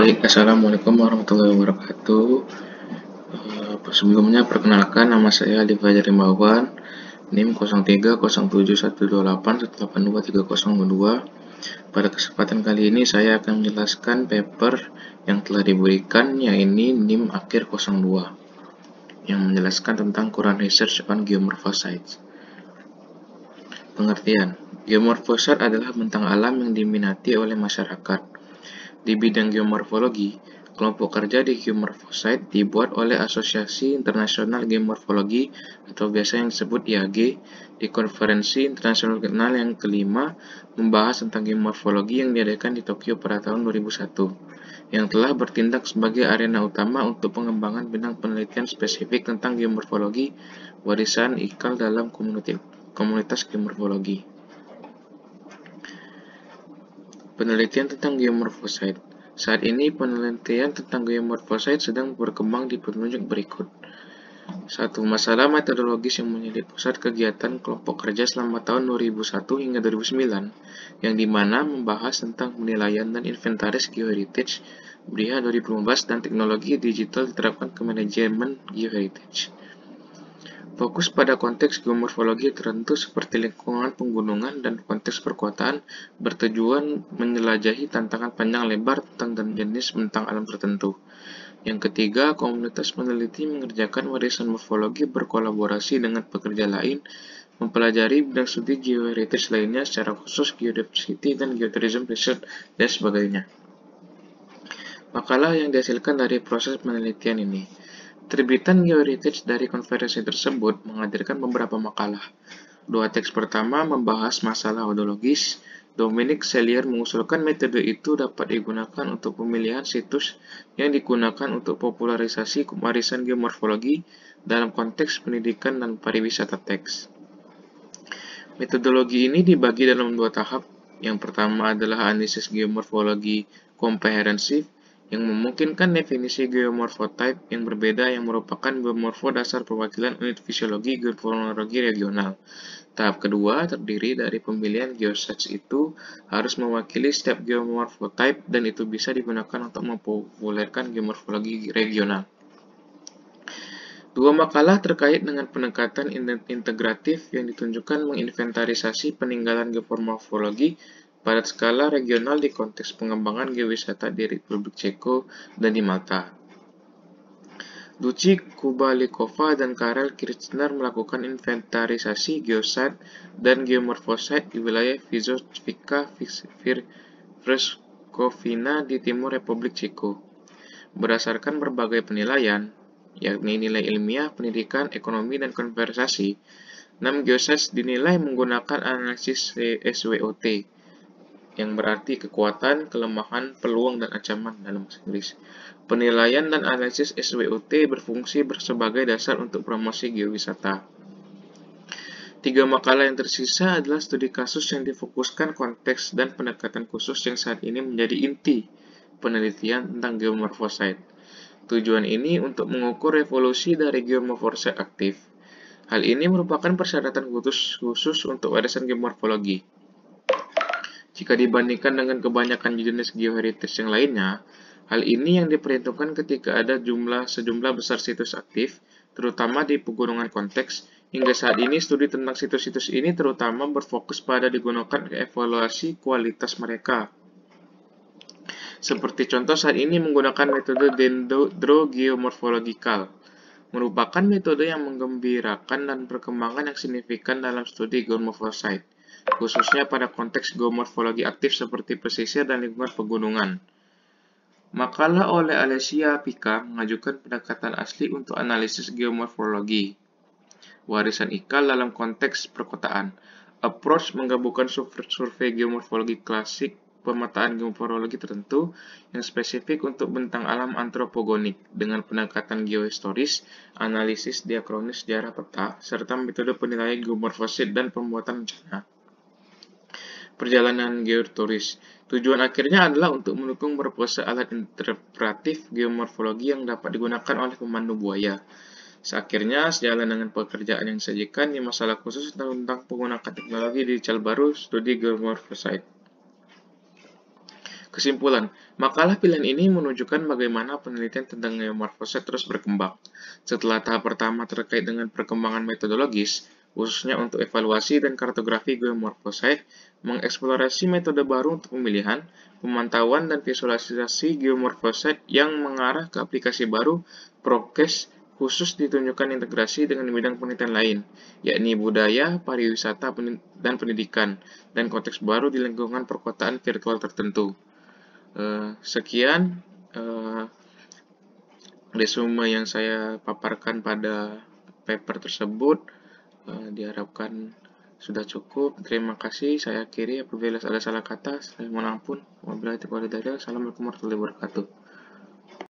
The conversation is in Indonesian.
Baik, Assalamualaikum warahmatullahi wabarakatuh. Sebelumnya perkenalkan, nama saya Ali Fajar Rimbawan, NIM 03, 17128, 1823022. Pada kesempatan kali ini saya akan menjelaskan paper yang telah diberikan, yaitu NIM akhir 02, yang menjelaskan tentang Current Research on Geomorphosites. Pengertian: Geomorphosite adalah bentang alam yang diminati oleh masyarakat. Di bidang geomorfologi, kelompok kerja di Geomorphosite dibuat oleh Asosiasi Internasional Geomorfologi atau biasa yang disebut IAG di Konferensi Internasional yang kelima membahas tentang geomorfologi yang diadakan di Tokyo pada tahun 2001, yang telah bertindak sebagai arena utama untuk pengembangan bidang penelitian spesifik tentang geomorfologi warisan IKAL dalam komunitas geomorfologi. Penelitian tentang geomorphosite. Saat ini penelitian tentang geomorphosite sedang berkembang di penunjuk berikut. 1. Masalah metodologis yang menjadi pusat kegiatan kelompok kerja selama tahun 2001 hingga 2009, yang dimana membahas tentang penilaian dan inventaris geoheritage BRIHA 2015 dan teknologi digital diterapkan ke manajemen geoheritage. Fokus pada konteks geomorfologi tertentu seperti lingkungan penggunungan dan konteks perkotaan bertujuan menjelajahi tantangan panjang lebar tentang jenis bentang alam tertentu. Yang ketiga, komunitas peneliti mengerjakan warisan morfologi berkolaborasi dengan pekerja lain, mempelajari bidang studi geoheritage lainnya secara khusus geodiversity dan geotourism research dan sebagainya. Makalah yang dihasilkan dari proses penelitian ini. Terbitan geoheritage dari konferensi tersebut menghadirkan beberapa makalah. 2 teks pertama membahas masalah hodologis. Dominic Sellier mengusulkan metode itu dapat digunakan untuk pemilihan situs yang digunakan untuk popularisasi warisan geomorfologi dalam konteks pendidikan dan pariwisata teks. Metodologi ini dibagi dalam 2 tahap. Yang pertama adalah analisis geomorfologi komprehensif, yang memungkinkan definisi geomorphotype yang berbeda yang merupakan geomorfo dasar perwakilan unit fisiologi geomorfologi regional. Tahap kedua terdiri dari pemilihan geosites itu harus mewakili setiap geomorphotype dan itu bisa digunakan untuk mempopulerkan geomorfologi regional. 2 makalah terkait dengan pendekatan integratif yang ditunjukkan menginventarisasi peninggalan geomorfologi pada skala regional di konteks pengembangan geowisata di Republik Ceko dan di Malta. Duci Kubalikova dan Karel Kirchner melakukan inventarisasi geosite dan geomorphosite di wilayah Vysotsvika Vrskovina di timur Republik Ceko. Berdasarkan berbagai penilaian, yakni nilai ilmiah, pendidikan, ekonomi, dan konversasi, 6 geosites dinilai menggunakan analisis SWOT, yang berarti kekuatan, kelemahan, peluang, dan ancaman dalam bahasa Inggris. Penilaian dan analisis SWOT berfungsi sebagai dasar untuk promosi geowisata. 3 makalah yang tersisa adalah studi kasus yang difokuskan konteks dan pendekatan khusus yang saat ini menjadi inti penelitian tentang geomorphosite. Tujuan ini untuk mengukur evolusi dari geomorphosite aktif. Hal ini merupakan persyaratan khusus untuk warisan geomorfologi. Jika dibandingkan dengan kebanyakan jenis geoheritage yang lainnya, hal ini yang diperhitungkan ketika ada sejumlah besar situs aktif, terutama di pegunungan konteks. Hingga saat ini, studi tentang situs-situs ini terutama berfokus pada digunakan evaluasi kualitas mereka. Seperti contoh saat ini menggunakan metode dendrogeomorphological, merupakan metode yang menggembirakan dan perkembangan yang signifikan dalam studi geomorphosite, khususnya pada konteks geomorfologi aktif seperti pesisir dan lingkungan pegunungan. Makalah oleh Alessia Pica mengajukan pendekatan asli untuk analisis geomorfologi warisan IKAL dalam konteks perkotaan. Approach menggabungkan survei geomorfologi klasik, pemetaan geomorfologi tertentu yang spesifik untuk bentang alam antropogenik dengan pendekatan geohistoris, analisis diakronis sejarah peta, serta metode penilaian geomorfosit dan pembuatan rencana. Perjalanan geoturis. Tujuan akhirnya adalah untuk mendukung berpose alat interpretif geomorfologi yang dapat digunakan oleh pemandu buaya. Seakhirnya, sejalan dengan pekerjaan yang disajikan di masalah khusus tentang penggunaan teknologi digital baru studi geomorphosite. Kesimpulan, makalah pilihan ini menunjukkan bagaimana penelitian tentang geomorfose terus berkembang. Setelah tahap pertama terkait dengan perkembangan metodologis, khususnya untuk evaluasi dan kartografi geomorfose, mengeksplorasi metode baru untuk pemilihan, pemantauan, dan visualisasi geomorfose yang mengarah ke aplikasi baru, prokes khusus ditunjukkan integrasi dengan bidang penelitian lain, yakni budaya, pariwisata, dan pendidikan, dan konteks baru di lingkungan perkotaan virtual tertentu. Sekian resume yang saya paparkan pada paper tersebut. Diharapkan sudah cukup. Terima kasih. Saya akhiri apabila ada salah kata. Saya mohon ampun. Wabillahi taufiq wal hidayah. Assalamualaikum warahmatullahi wabarakatuh.